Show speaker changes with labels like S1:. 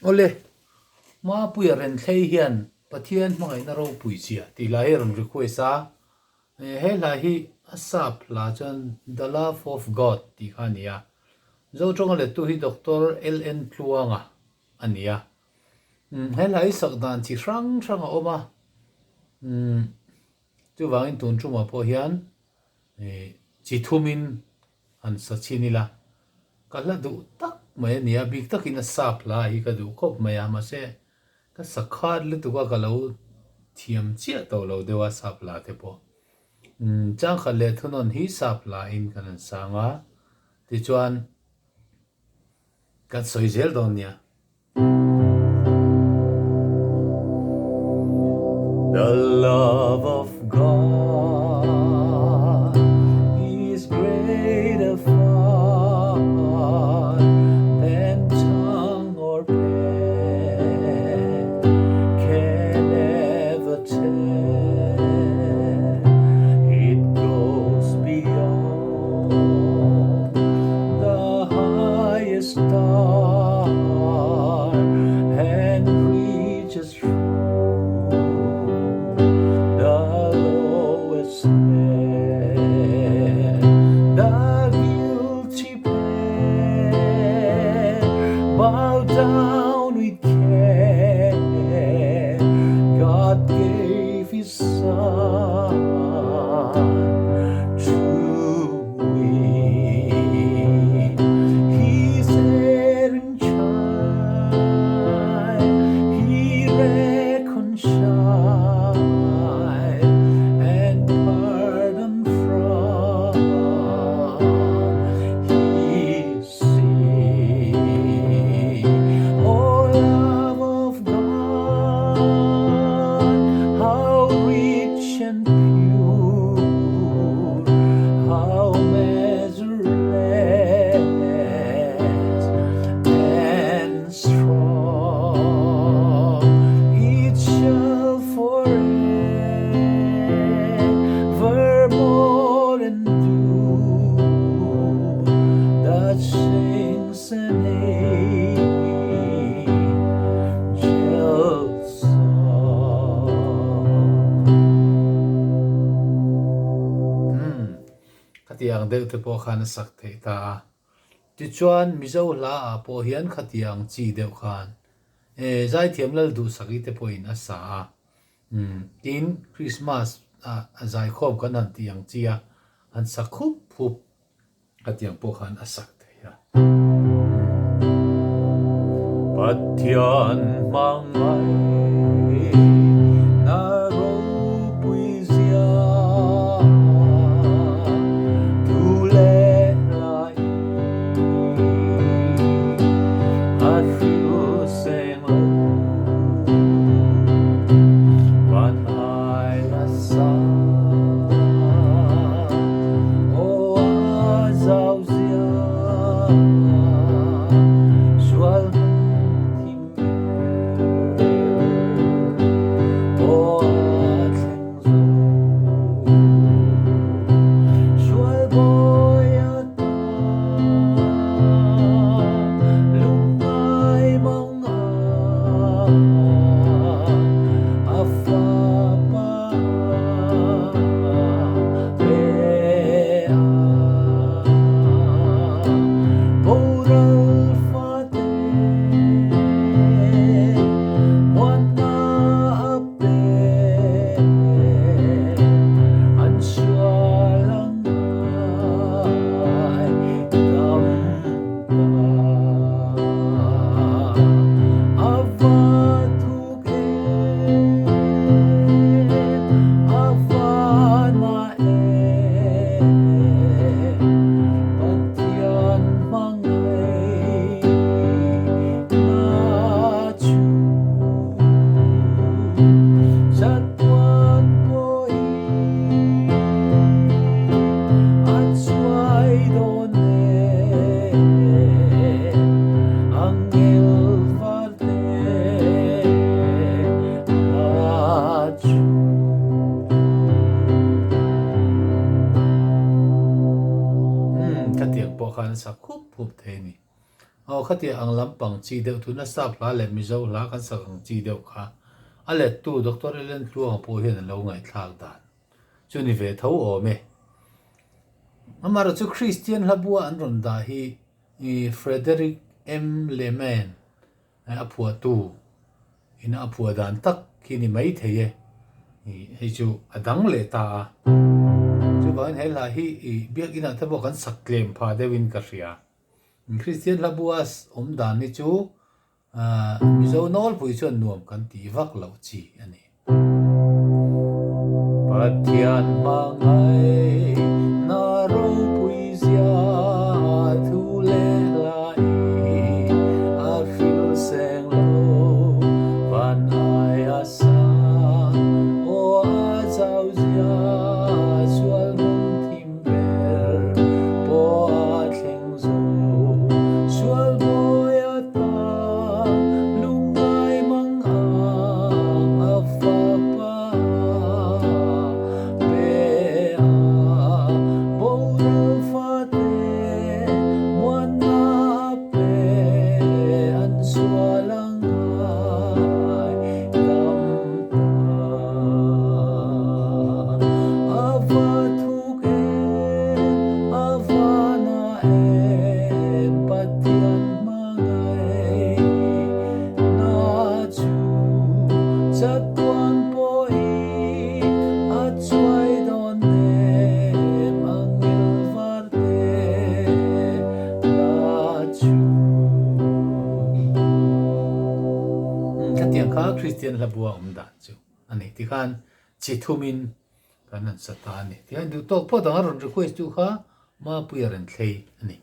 S1: ole ma pui ren thlei hian pathian hmangaihna ropui chia ti la hi ron request a he la hi asap la chan the love of god ti khania zo tong le tu hi doctor ln tluanga ania he la hi sakdan chi hrang hrang a oma chu wangin tun chuma po hian chi thumin an sachini la kala du tak mai nia big takin a sap la hi ka du khop maya ma se ka sakhat le tu ka kalo thiam chia to lo dewa sap la te po chang khale thunon hi sap la in kan sanga ti chuan kan soi zel don nia the love of God is greater far than tongue or pen can ever tell. It goes beyond the highest star and reaches through the lowest man. The guilty pair bow down with care. God gave His Son truly. His erring child He reconciled and pardoned from His sin. Oh, love of God, how rich and pure, how measureless and strong. It shall forevermore endure the saints and angels' song. Khatiang deuh te po khan sak thei ta ti chuan mizo la po hian khatiang chi deuh khan zai thiam lal du saki te po in asa tin Christmas a zai khom kan han tiang chia an sak khup phup khatiang po khan asak thei ya Pathian hmangaihna ropui zia tu le lai a thiu seng lo van ai la sa o a zau zia sual tim o a thleng zo sual boy a ta lungai manga a fa pa pe a Boral fa te wana a pe an sualang ai dam pa ava thuk ava na Pathian hmangaihna chu sa tuan poi at suai don angel varte la chu khatiang po khan sak khup phup the ni เอาขัดที่อังลำปังจีเดียวทุนสับลาเล่มิโซลากันสักจีเดียวค่ะอะไรตู้ด็อกเตอร์เล่นตัวของผู้เห็นเราไงทางด่านจุนิเวทเอาโอเมอามาเราจะคริสเตียนลับวัวอันรุนดาฮีเฟรเดริกเอ็มเลแมนอาผัวตู้อินอาผัวด่านตักที่นี่ไม่เที่ยให้จูอดังเลตาจูบ้านเฮล่าฮีเบียกินอันที่บอกกันสักเคลมพาเดวินกัสยาคริสเตียนลับวัวด่านนี่จูมิโซนอลผู้ชนนวมกันตีวักเหล่าจีอันนี้ปัทยานมาไงนารูปุยเสียทุเลลายอาฟิลเซงโลวันไออาซาโออาเจ้าเสียชวนมุนทิมเบลปออาเทงโซชวนโบยาตาลุงไอมังอาอาฟาปาคริสเตียนลับวัวด่านจูอันนี้ที่การจิตุมินกันนั่นสถานนี่ที่การดูโต๊ะพอต่างๆเราจะคุยจูค่ะมาปุยรันเทยอันนี้